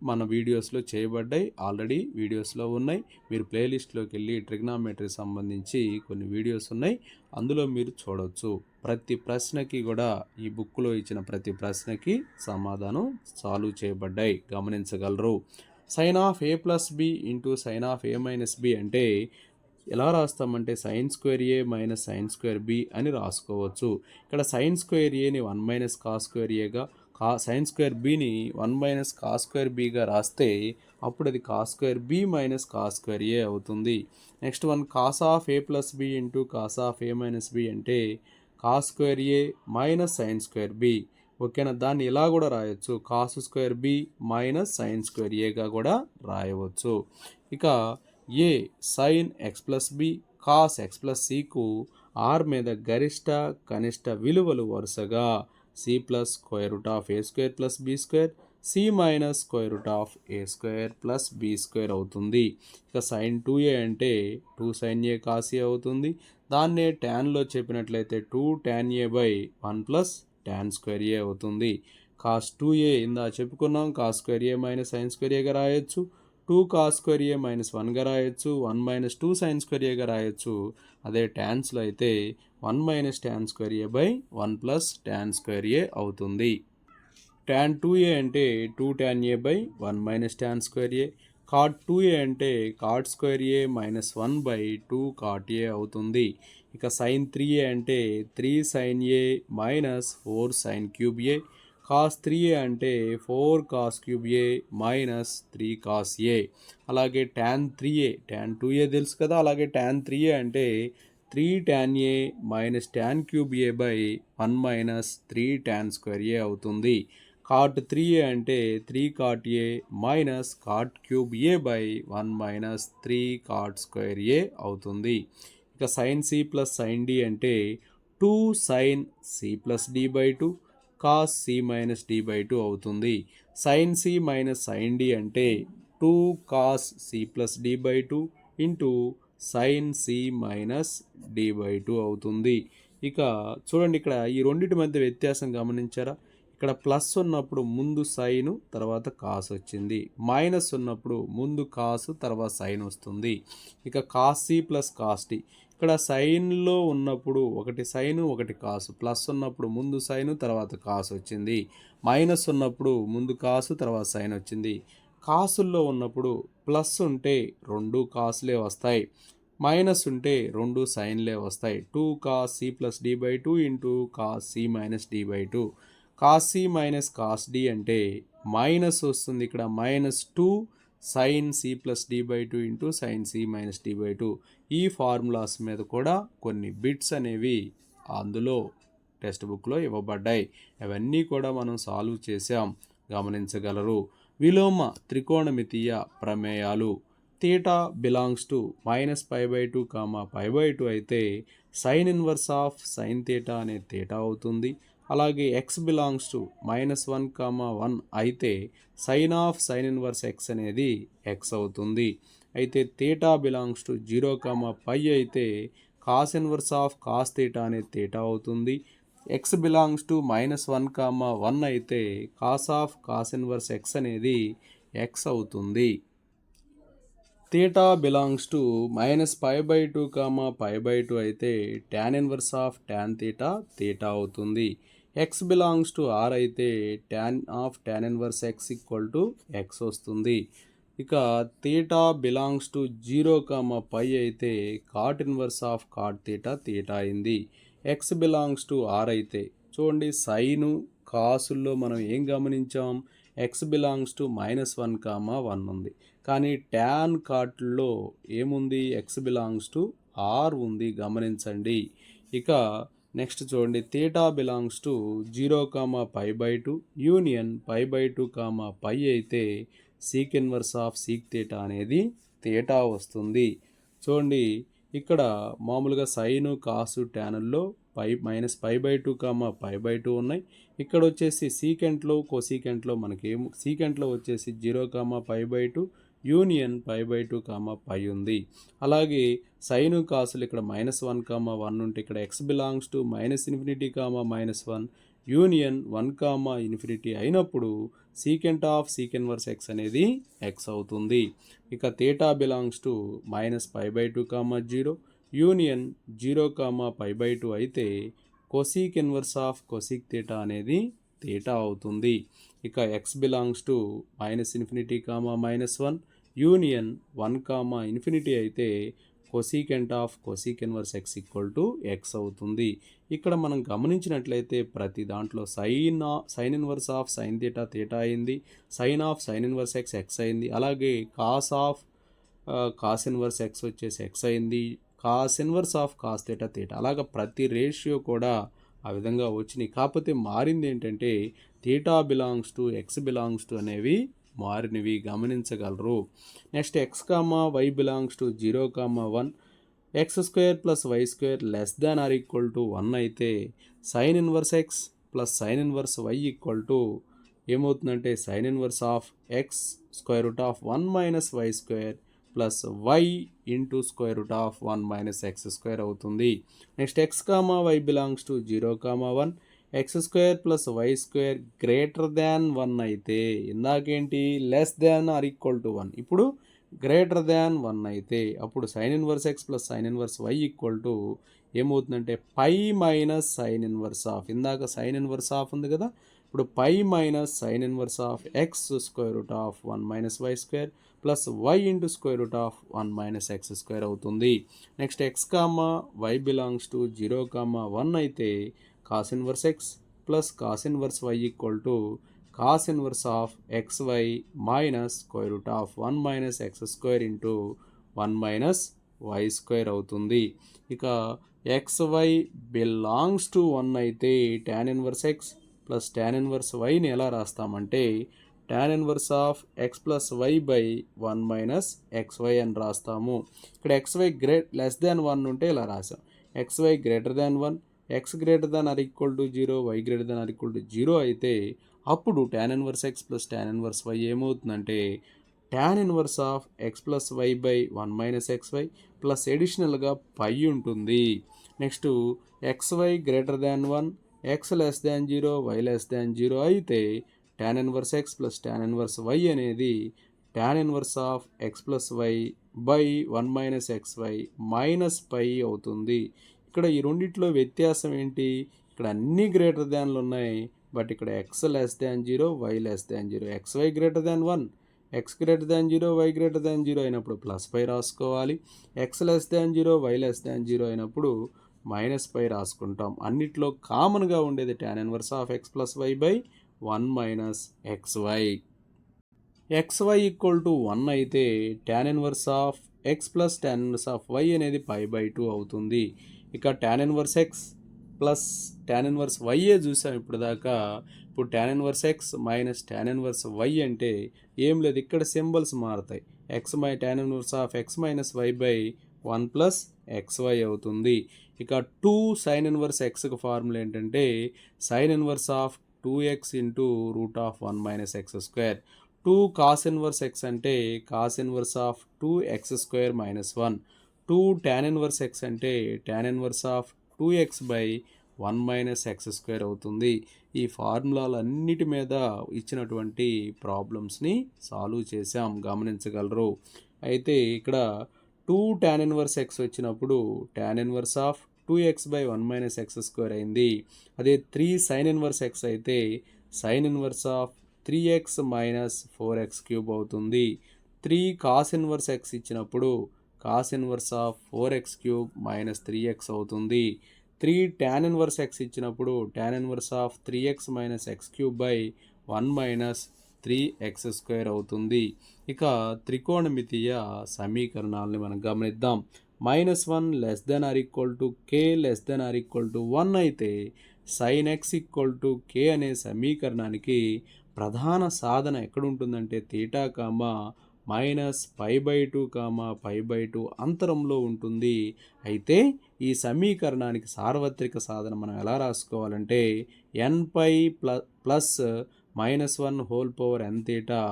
మన వీడియోస్లో చేయబడ్డాయి. ఆల్రెడీ వీడియోస్లో ఉన్నాయి. మీరు ప్లేలిస్ట్లోకి వెళ్ళి ట్రిగ్నామెట్రీ సంబంధించి కొన్ని వీడియోస్ ఉన్నాయి, అందులో మీరు చూడవచ్చు. ప్రతి ప్రశ్నకి కూడా ఈ బుక్లో ఇచ్చిన ప్రతి ప్రశ్నకి సమాధానం సాల్వ్ చేయబడ్డాయి, గమనించగలరు. Sine of a plus b into sine of a minus b అంటే ఎలా రాస్తామంటే సైన్ స్క్వేర్ ఏ మైనస్ సైన్ స్క్వేర్ బి అని రాసుకోవచ్చు. ఇక్కడ సైన్ స్క్వేర్ ఏని 1 మైనస్ కాస్ స్క్వేర్ ఏగా, సైన్ స్క్వేర్ బీని 1 మైనస్ కాస్ స్క్వేర్ బీగా రాస్తే అప్పుడు అది cos square b minus cos square a అవుతుంది. Next one cos of a plus b into cos of a minus b అంటే కాస్ స్క్వేర్ ఏ minus sine square b. ఓకేనా, దాన్ని ఇలా కూడా రాయొచ్చు, cos square b minus sine square ఏగా కూడా రాయవచ్చు. ఇక a sine x plus b cos x plus సికు ఆర్ మీద గరిష్ట కనిష్ట విలువలు వరుసగా c plus square root of a square plus B square c minus square root of a square plus B square అవుతుంది. ఇక సైన్ 2a అంటే 2 sign a cos A అవుతుంది. దాన్నే ట్యాన్లో చెప్పినట్లయితే 2 tan a by 1 plus tan square a అవుతుంది. Cos 2a ఇందా చెప్పుకున్నాం, cos square ఏ minus sine square ఏగా రాయొచ్చు. 2 కాస్ స్క్వేర్ ఏ మైనస్ 1గా రాయొచ్చు. 1 మైనస్ 2 సైన్ స్క్వేర్ ఏగా రాయొచ్చు. అదే ట్యాన్స్లో అయితే 1 minus tan square a by 1 plus tan square a అవుతుంది. tan 2a అంటే 2 tan a by 1 minus tan square a. Cot 2a అంటే cot square A minus 1 by 2 cot a అవుతుంది. ఇక సైన్ 3a అంటే 3 sine a minus 4 sine cube a. Cos 3a అంటే 4 cos cube a minus 3 cos a. అలాగే tan 3a, tan 2a తెలుసు కదా, అలాగే tan 3a అంటే 3 tan a minus tan cube a by 1 minus 3 tan square a అవుతుంది. Cot 3a అంటే 3 cot a minus cot cube a by 1 minus 3 cot square a అవుతుంది. ఇక sine C plus sine d అంటే 2 sine C plus D by 2 cos C minus D by 2 అవుతుంది. Sine C minus sine d అంటే 2 cos C plus D by 2 into sine C minus D by 2 అవుతుంది. ఇక చూడండి, ఇక్కడ ఈ రెండింటి మధ్య వ్యత్యాసం గమనించారా? ఇక్కడ ప్లస్ ఉన్నప్పుడు ముందు సైను తర్వాత కాస్ వచ్చింది, మైనస్ ఉన్నప్పుడు ముందు కాసు తర్వాత సైన్ వస్తుంది. ఇక cos C plus cos D, ఇక్కడ సైన్లో ఉన్నప్పుడు ఒకటి సైను ఒకటి కాసు, ప్లస్ ఉన్నప్పుడు ముందు సైను తర్వాత కాసు వచ్చింది, మైనస్ ఉన్నప్పుడు ముందు కాసు తర్వాత సైన్ వచ్చింది. కాసుల్లో ఉన్నప్పుడు ప్లస్ ఉంటే 2 కాసులే వస్తాయి, మైనస్ ఉంటే 2 సైన్లే వస్తాయి. 2 cos C plus D by 2 into cos C minus D by 2. Cos C minus cos D అంటే మైనస్ వస్తుంది, ఇక్కడ minus 2 sine C plus D by 2 into sine C minus D by 2. ఈ formulas మీద కూడా కొన్ని బిట్స్ అనేవి అందులో text బుక్లో ఇవ్వబడ్డాయి. అవన్నీ కూడా మనం సాల్వ్ చేసాం, గమనించగలరు. విలోమ త్రికోణమితీయ ప్రమేయాలు. Theta belongs to minus pi by 2 pi by 2 అయితే sine inverse of sine theta అనే థీటా అవుతుంది. అలాగే ఎక్స్ బిలాంగ్స్ టు -1, 1 అయితే sine of sine inverse x అనేది ఎక్స్ అవుతుంది. అయితే థీటా బిలాంగ్స్ టు 0, పై అయితే cos inverse of cos theta అనేది థీటా అవుతుంది. ఎక్స్ బిలాంగ్స్ టు -1, 1 అయితే cos of cos inverse x అనేది ఎక్స్ అవుతుంది. Theta belongs to -π by 2, π by 2 అయితే tan inverse of tan theta theta అవుతుంది. ఎక్స్ బిలాంగ్స్ టు ఆర్ అయితే tan of tan inverse X equal to X వస్తుంది. ఇక theta belongs to 0, pi అయితే cot inverse of cot theta theta అయింది. X belongs to R అయితే చూడండి, sign కాసుల్లో మనం ఏం గమనించాం, ఎక్స్ బిలాంగ్స్ టు -1, 1 ఉంది, కానీ ట్యాన్ కాట్లో ఏముంది, ఎక్స్ బిలాంగ్స్ టు ఆర్ ఉంది, గమనించండి. ఇక నెక్స్ట్ చూడండి, theta belongs to 0, pi by 2 union pi by 2, pi అయితే sec inverse of sec theta అనేది థీటా వస్తుంది. చూడండి, ఇక్కడ మామూలుగా సైను కాసు ట్యానుల్లో -π బై 2, పై బై 2 ఉన్నాయి. ఇక్కడ వచ్చేసి సీకెంట్లో కోసీకెంట్లో మనకి సీకెంట్లో వచ్చేసి 0, pi by 2 union pi by 2, pi ఉంది. అలాగే సైను కాసులు ఇక్కడ -1, 1 ఉంటే ఇక్కడ x belongs to -∞, -1 union 1, infinity అయినప్పుడు secant of sec inverse x అనేది ఎక్స్ అవుతుంది. ఇక theta belongs to -π by 2, 0 union 0, pi by 2 అయితే cosec inverse of cosec theta అనేది థీటా అవుతుంది. ఇక x belongs to -∞, -1 union 1, infinity అయితే cosecant of cosec inverse X equal to x అవుతుంది. ఇక్కడ మనం గమనించినట్లయితే ప్రతి దాంట్లో sine inverse of sine theta theta అయింది, sine of sine inverse x x అయింది, అలాగే cos of cos inverse x వచ్చేసి ఎక్స్ అయింది, cos inverse of cos theta theta, అలాగ ప్రతి రేషియో కూడా ఆ విధంగా వచ్చినాయి. కాకపోతే మారింది ఏంటంటే theta belongs to x belongs to అనేవి మారినవి గమనించగలరు. Next x comma y belongs to 0, 1, x square plus y square less than or equal to 1 అయితే sine inverse x plus sine inverse y equal to ఏమవుతుందంటే sine inverse of x square root of 1 minus y square plus y into square root of 1 minus x square అవుతుంది. Next x comma y belongs to 0, 1, x square plus y square greater than 1 అయితే ఇందాకేంటి less than or equal to 1, ఇప్పుడు greater than 1 అయితే అప్పుడు sine inverse x plus sine inverse y equal to ఏమవుతుందంటే pi minus sine inverse of, ఇందాక sine inverse of ఉంది కదా, ఇప్పుడు pi minus sine inverse of x square root of 1 minus y square plus y into square root of 1 minus x square అవుతుంది. Next x comma y belongs to 0, 1 అయితే cos inverse x plus cos inverse y equal to cos inverse of x why minus square root of 1 minus x square into 1 minus y square అవుతుంది. ఇక x y belongs to 1 అయితే tan inverse x plus tan inverse వైని ఎలా రాస్తామంటే tan inverse of X plus why by 1 minus X y అని రాస్తాము. ఇక్కడ X why less దాన్ 1 ఉంటే ఇలా రాసాం, x y greater than 1, x greater than or equal to 0, y greater than or equal to 0 అయితే అప్పుడు tan inverse x plus tan inverse y ఏమవుతుందంటే tan inverse of X plus why by 1 minus X y plus ఎడిషనల్గా pi ఉంటుంది. Next x y greater than 1, x less than 0, y less than 0 అయితే tan inverse x plus tan inverse why అనేది tan inverse of X plus why by 1 minus X why minus pi అవుతుంది. ఇక్కడ ఈ రెండిట్లో వ్యత్యాసం ఏంటి, ఇక్కడ అన్ని గ్రేటర్ దాన్లు ఉన్నాయి, బట్ ఇక్కడ x less than 0, y less than 0, x y greater than 1, x greater than 0, y greater than 0 అయినప్పుడు ప్లస్ పై రాసుకోవాలి, x less than 0, y less than 0 అయినప్పుడు మైనస్ పై రాసుకుంటాం. అన్నిట్లో కామన్గా ఉండేది tan inverse of X plus why by 1 minus X y. X y equal to 1 అయితే tan inverse of X plus tan inverse of why అనేది pi by 2 అవుతుంది. ఇక tan inverse x plus tan inverse వైయే చూసాం ఇప్పుడు దాకా. ఇప్పుడు tan inverse x minus tan inverse y అంటే ఏం లేదు, ఇక్కడ సింబల్స్ మారుతాయి, ఎక్స్ మై tan inverse of x minus y by 1 plus x y అవుతుంది. ఇక 2 సైన్ ఇన్వర్స్ ఎక్స్కి ఫార్ములా ఏంటంటే sine inverse of 2x into root of 1 minus x square. 2 cos inverse x అంటే cos inverse of 2x square minus 1. 2 tan inverse x అంటే tan inverse of 2x by 1 minus x square అవుతుంది. ఈ ఫార్ములాలన్నిటి మీద ఇచ్చినటువంటి ప్రాబ్లమ్స్ని solve చేసాం, గమనించగలరు. అయితే ఇక్కడ 2 టాన్ ఇన్వర్స్ ఎక్స్ వచ్చినప్పుడు tan inverse of 2x by 1 minus x square అయింది. అదే 3 సైన్ ఇన్వర్స్ ఎక్స్ అయితే sine inverse of 3x minus 4x cube అవుతుంది. 3 కాస్ ఇన్వర్స్ ఎక్స్ ఇచ్చినప్పుడు cos inverse of 4x cube minus 3x అవుతుంది. 3 tan inverse x ఇచ్చినప్పుడు tan inverse of 3x minus x cube by 1 minus 3x square అవుతుంది. ఇక త్రికోణమితీయ సమీకరణాలని మనం గమనిద్దాం. -1 less than r equal to k less than r equal to 1 అయితే sine x equal to k అనే సమీకరణానికి ప్రధాన సాధన ఎక్కడుంటుందంటే తీటా కామా -π/2 π/2 అంతరంలో ఉంటుంది. అయితే ఈ సమీకరణానికి సార్వత్రిక సాధన మనం ఎలా రాసుకోవాలంటే nπ plus -1 whole power n theta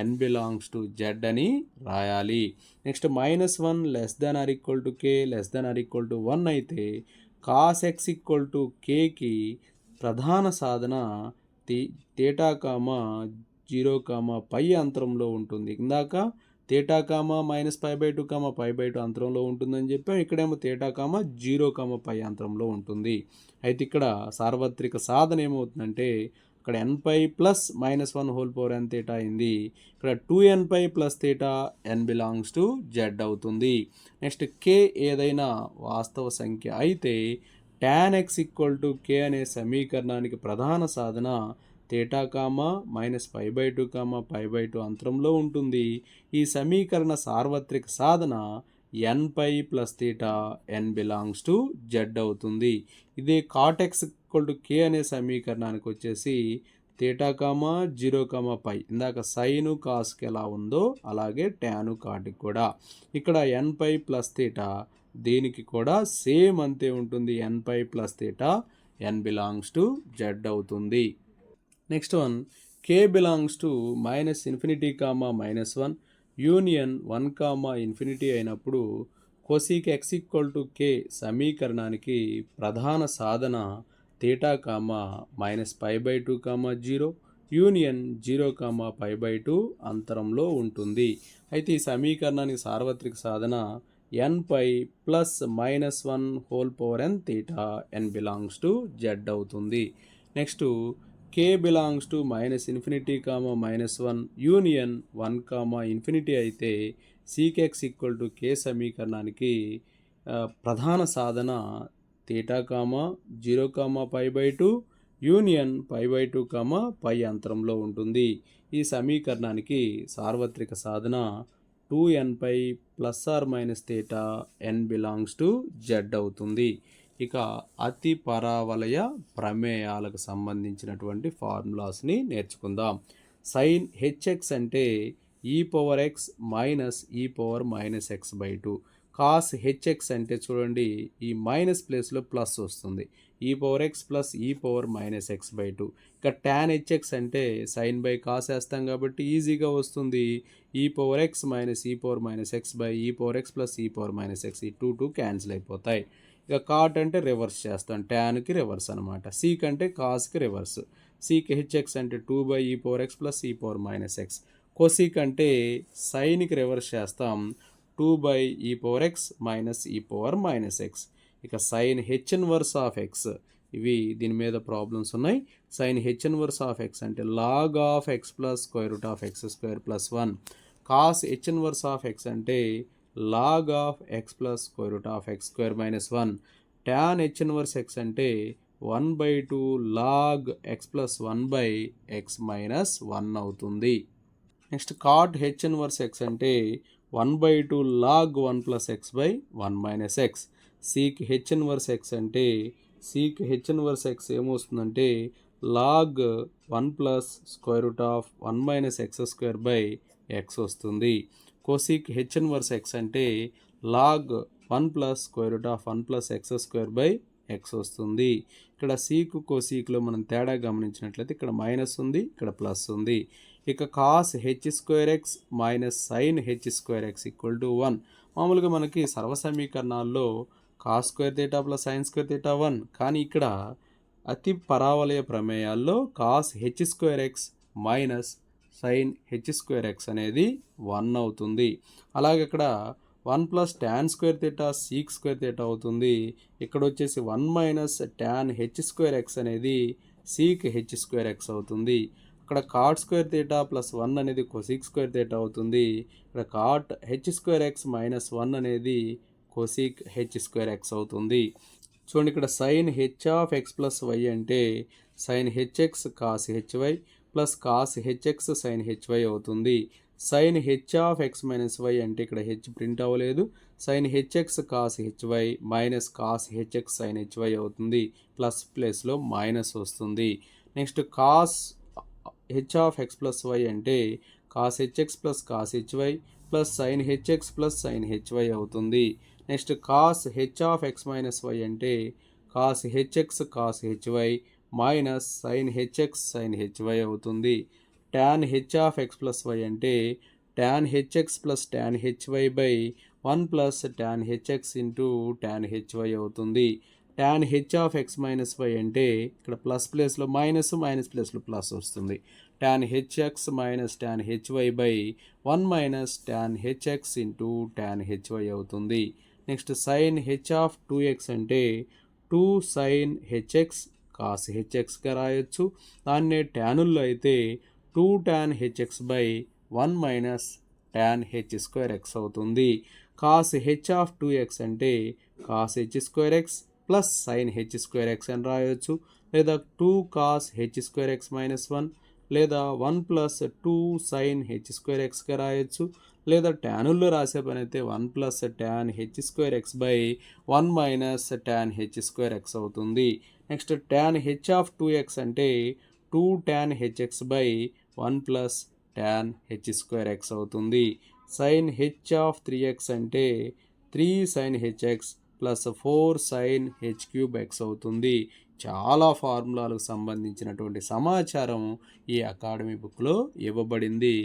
n belongs to z అని రాయాలి. Next -1 less than r equal to k less than r equal to 1 అయితే కాస్ ఎక్స్ ఈక్వల్ టు kకి ప్రధాన సాధన తీటా కామా 0 π అంతరంలో ఉంటుంది. ఇందాక తీటా కామా -π/2 π/2 అంతరంలో ఉంటుందని చెప్పాం, ఇక్కడేమో తీటా కామా 0 π అంతరంలో ఉంటుంది. అయితే ఇక్కడ సార్వత్రిక సాధన ఏమవుతుందంటే ఇక్కడ n pi plus -1 whole power n theta అయింది. ఇక్కడ 2n pi plus theta n belongs to z అవుతుంది. నెక్స్ట్ కే ఏదైనా వాస్తవ సంఖ్య అయితే tan x = k అనే సమీకరణానికి ప్రధాన సాధన తీటా కామా -π/2 π/2 అంతరంలో ఉంటుంది. ఈ సమీకరణ సార్వత్రిక సాధన n pi plus theta n belongs to z అవుతుంది. ఇదే cot x = k అనే సమీకరణానికి వచ్చేసి తీటా కామా 0 π, ఇందాక సైను కాస్కి ఎలా ఉందో అలాగే టాను కాట్కి కూడా ఇక్కడ n పై ప్లస్ తీటా దీనికి కూడా సేమ్ అంతే ఉంటుంది. n pi plus theta n belongs to z అవుతుంది. Next one k belongs to -∞, -1 union 1, అయినప్పుడు cosec x = k సమీకరణానికి ప్రధాన సాధన తీటా కామా -π/2, 0 యూనియన్ 0, π/2 అంతరంలో ఉంటుంది. అయితే ఈ సమీకరణానికి సార్వత్రిక సాధన n pi plus -1 whole power n theta n belongs to z అవుతుంది. Next k belongs to -∞, -1 union 1, అయితే sec x = k సమీకరణానికి ప్రధాన సాధన తీటా కామా 0, π/2 యూనియన్ π/2, π అంతరంలో ఉంటుంది. ఈ సమీకరణానికి సార్వత్రిక సాధన 2n pi ± theta n belongs to z అవుతుంది. ఇక అతి పరావలయ ప్రమేయాలకు సంబంధించినటువంటి ఫార్ములాస్ని నేర్చుకుందాం. సైన్ hx అంటే e⁻x -e⁻−x/2. కాస్ hx అంటే చూడండి ఈ మైనస్ ప్లేస్లో ప్లస్ వస్తుంది, e⁻x e⁻−x/2. ఇక tan hx అంటే సైన్ బై కాస్ వేస్తాం కాబట్టి ఈజీగా వస్తుంది, e⁻x e⁻−x/e⁻x e⁻−x. ఈ 2 క్యాన్సిల్ అయిపోతాయి. ఇక కాట్ అంటే రివర్స్ చేస్తాం, ట్యాన్కి రివర్స్ అనమాట. సీక్ అంటే కాస్కి రివర్స్, సీక్ హెచ్ఎక్స్ అంటే 2/e⁻x e⁻−x. కొసీక్ అంటే సైన్కి రివర్స్ చేస్తాం, 2/e⁻x e⁻−x. ఇక sine h inverse of x, ఇవి దీని మీద ప్రాబ్లమ్స్ ఉన్నాయి. Sine h inverse of x అంటే log of X plus √x² + 1. Cos h inverse of x అంటే log of X plus √x² - 1. tan h inverse x అంటే 1/2 log x plus 1/x - 1 అవుతుంది. Next cot h inverse x అంటే 1/2 log 1 + x/1 - x. Sec h inverse x అంటే sec h inverse x ఏమొస్తుందంటే log 1 + √1 - x² x వస్తుంది. Cosec h inverse x అంటే log 1 + √1 + x² x వస్తుంది. ఇక్కడ seek కోసీక్లో మనం తేడా గమనించినట్లయితే ఇక్కడ మైనస్ ఉంది, ఇక్కడ ప్లస్ ఉంది. ఇక cos h² x sine h² x = 1. మామూలుగా మనకి సర్వసమీకరణాల్లో cos² θ + sin² θ 1, కానీ ఇక్కడ అతి పరావలయ ప్రమేయాల్లో cos h² x sine h² x అనేది 1 అవుతుంది. అలాగే ఇక్కడ 1 + tan² θ sec² θ అవుతుంది. ఇక్కడ వచ్చేసి 1 - tan h² x అనేది sec h² x అవుతుంది. ఇక్కడ cot² θ + 1 అనేది cosec² θ అవుతుంది. ఇక్కడ cot h² x - 1 అనేది cosec h² x అవుతుంది. చూడండి ఇక్కడ sine h of X plus y అంటే sine h x cos h y plus cos h x sine h y అవుతుంది. Sine h of x minus y అంటే ఇక్కడ హెచ్ ప్రింట్ అవ్వలేదు, sine h x cos h y minus cos h x sine h y అవుతుంది. Plus ప్లేస్లో minus వస్తుంది. Next cos h of X plus y అంటే cos h x plus cos h y plus sine h x plus sine h y అవుతుంది. Next cos h of x minus y అంటే cos h x cos h y minus sine h x sine h y అవుతుంది. Tan h of X plus y అంటే tan h x plus tan h y by 1 plus tan h x into tan h y అవుతుంది. Tan h of x minus y అంటే ఇక్కడ plus ప్లేస్లో minus, minus ప్లేస్లో plus వస్తుంది. Tan h x minus tan h y by 1 minus tan h x into tan h y అవుతుంది. Next sine h of 2x అంటే 2 sign h x cos హెచ్ఎక్స్గా రాయొచ్చు. దాన్నే ట్యానుల్లో అయితే 2 tan hx by 1 minus tan h square x అవుతుంది. Cos h of 2x అంటే cos h square x plus sine h square x అని రాయొచ్చు. లేదా 2 cos h square x minus 1 లేదా 1 ప్లస్ 2 సైన్ హెచ్ స్క్వేర్ ఎక్స్గా రాయొచ్చు. లేదా ట్యానుల్లో రాసే పని అయితే 1 plus tan h square x by 1 minus tan h square x అవుతుంది. Next tan h of 2x అంటే 2 tan hx by 1 plus tan h square x అవుతుంది. సైన్ హెచ్ ఆఫ్ 3x అంటే 3 sine h x plus 4 sine h cube x అవుతుంది. చాలా ఫార్ములాలకు సంబంధించినటువంటి సమాచారం ఈ academy బుక్లో ఇవ్వబడింది.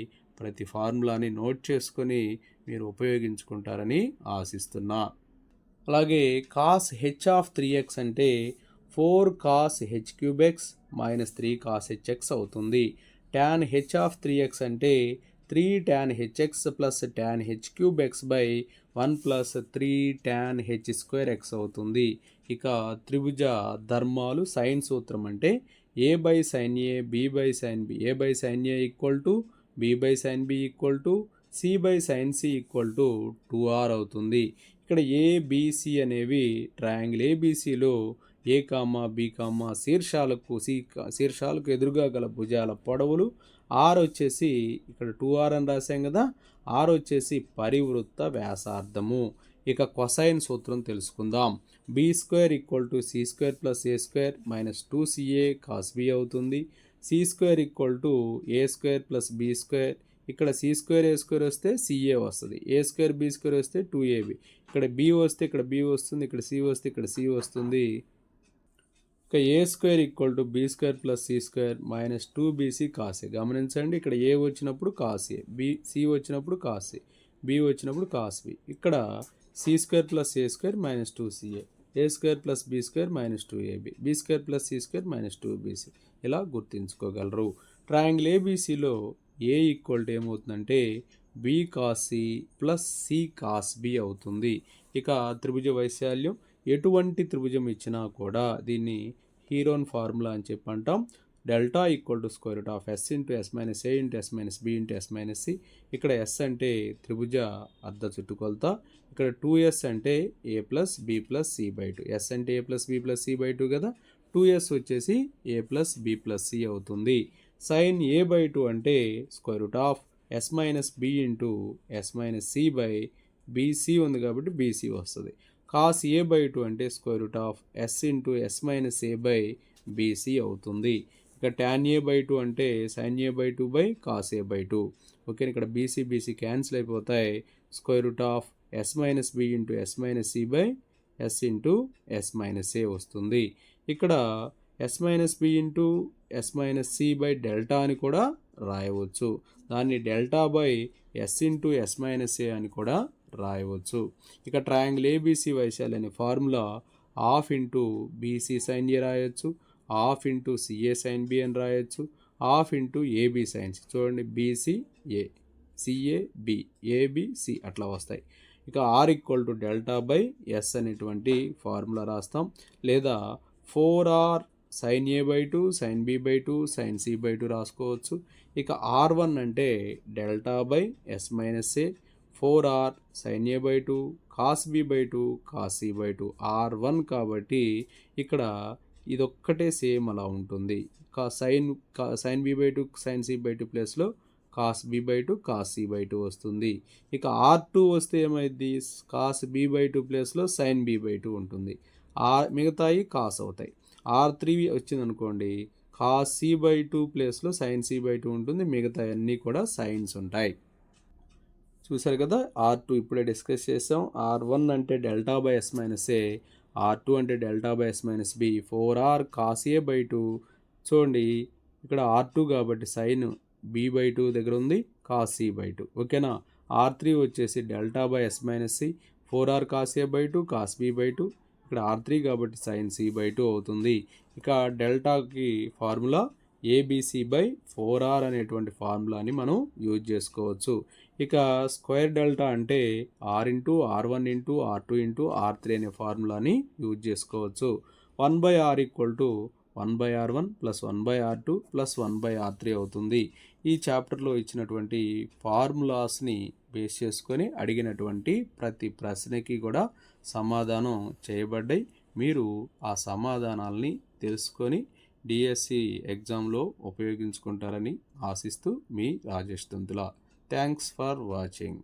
ప్రతి ఫార్ములాని నోట్ చేసుకొని మీరు ఉపయోగించుకుంటారని ఆశిస్తున్నా. అలాగే కాస్ హెచ్ ఆఫ్ 3x అంటే 4 cos h cube x minus 3 cos h x అవుతుంది. ట్యాన్ హెచ్ ఆఫ్ 3x అంటే 3 tan h x plus tan h cube x by 1 plus 3 tan h square x అవుతుంది. ఇక త్రిభుజ ధర్మాలు సైన్ సూత్రం అంటే a by sine a, b by sine b, a by sine a equal to b by sine b equal to c by sine c equal to 2r అవుతుంది. ఇక్కడ ABC అనేవి triangle ఏబిసిలో ఏ కామా బి కామా శీర్షాలకు ఎదురుగా గల భుజాల పొడవులు. Are వచ్చేసి ఇక్కడ 2r అని రాసాం కదా, ఆర్ వచ్చేసి పరివృత్త వ్యాసార్థము. ఇక కొసైన్ సూత్రం తెలుసుకుందాం. B square equal to C square plus A square minus 2ca cos B అవుతుంది. C square equal to A square plus B square, ఇక్కడ సి స్క్వేర్ ఏ స్క్వేర్ వస్తే సిఏ వస్తుంది, ఏ స్క్వేర్ బి స్క్వేర్ వస్తే 2ab, ఇక్కడ B వస్తే ఇక్కడ B వస్తుంది, ఇక్కడ సి వస్తే ఇక్కడ సి వస్తుంది. ఇక A square equal to B square plus C square minus 2bc cos A. గమనించండి, ఇక్కడ ఏ వచ్చినప్పుడు కాస్ ఏ, సి వచ్చినప్పుడు కాస్ ఏ, బి వచ్చినప్పుడు కాస్ బి. ఇక్కడ C square plus A square minus 2ca, A square plus B square minus 2ab, B square plus C square minus 2bc. ఇలా గుర్తుంచుకోగలరు. Triangle ఏబిసిలో A equal to ఏమవుతుందంటే B cos C plus C cos B అవుతుంది. ఇక త్రిభుజ వైశాల్యం ఎటువంటి త్రిభుజం ఇచ్చినా కూడా దీన్ని హీరోన్ ఫార్ములా అని చెప్పి అంటాం. Delta equal to square root of S into S minus A into S minus B into S minus C. ఇక్కడ ఎస్ అంటే త్రిభుజ అర్ధ చుట్టుకొలత, ఇక్కడ 2s అంటే A plus B plus C by 2, S అంటే A plus B plus C by 2 కదా, 2s వచ్చేసి A plus B plus C అవుతుంది. సైన్ ఏ బై 2 అంటే square root of S minus B into S minus C by B C ఉంది కాబట్టి B C వస్తుంది. Cos A by 2 అంటే square root of S into S minus A by BC అవుతుంది. ఇక tan A by 2 అంటే sine A by 2 by cos A by 2. Okay, ఇక్కడ B C cancel అయిపోతాయి. Square root of S minus B into S minus C by S into S minus A వస్తుంది. ఇక్కడ S minus B into S minus C by delta అని కూడా రాయవచ్చు. దాన్ని delta by S into S minus A అని కూడా రాయవచ్చు. ఇక ట్రయాంగిల్ ఏబిసి వైశాల్యం అనే formula half into B C sine A రాయొచ్చు, half into C A sine B అని రాయొచ్చు, half into A B sine C. చూడండి, B C A, C A B, A B C అట్లా వస్తాయి. ఇక R equal to delta by S అనేటువంటి ఫార్ములా రాస్తాం. లేదా 4r sine A by 2 sine B by 2 sine c by 2 రాసుకోవచ్చు. ఇక r1 అంటే delta by s minus a, 4r sine A by 2 cos b by 2 cos c by 2, r1 కాబట్టి ఇక్కడ ఇదొక్కటే same అలా ఉంటుంది. Sine B by 2 sine c by 2 ప్లేస్లో cos b by 2 cos c by 2 వస్తుంది. ఇక r2 వస్తే ఏమైంది, కాస్ బి బై 2 ప్లేస్లో సైన్ బి బై 2 ఉంటుంది, మిగతాయి కాస్ అవుతాయి. r3 వచ్చింది అనుకోండి, కాస్ సి బై 2 ప్లేస్లో సైన్ సి బై 2 ఉంటుంది, మిగతా అన్నీ కూడా సైన్స్ ఉంటాయి. చూసారు కదా, r2 ఇప్పుడే డిస్కస్ చేసాం. r1 అంటే delta by s minus a, r2 అంటే delta by s minus b, 4r cos A by 2. చూడండి, ఇక్కడ r2 కాబట్టి సైన్ బి బై 2 దగ్గర ఉంది, కాస్ సి బై 2. ఓకేనా, r3 వచ్చేసి delta by s minus c, 4r cos A by 2 cos b by 2, ఇక్కడ r3 కాబట్టి సైన్ సి బై 2 అవుతుంది. ఇక డెల్టాకి ఫార్ములా ఏబిసి బై 4r అనేటువంటి ఫార్ములాని మనం యూజ్ చేసుకోవచ్చు. ఇక స్క్వేర్ డెల్టా అంటే r into r1 into r2 into r3 అనే ఫార్ములాని యూజ్ చేసుకోవచ్చు. 1/r equal to 1/R1 plus 1/R2 plus 1/R3 అవుతుంది. ఈ చాప్టర్లో ఇచ్చినటువంటి ఫార్ములాస్ని బేస్ చేసుకొని అడిగినటువంటి ప్రతి ప్రశ్నకి కూడా సమాధానం చేయబడ్డాయి. మీరు ఆ సమాధానాల్ని తెలుసుకొని డిఎస్సి ఎగ్జామ్లో ఉపయోగించుకుంటారని ఆశిస్తూ మీ Rajesh Dantula. Thanks for watching.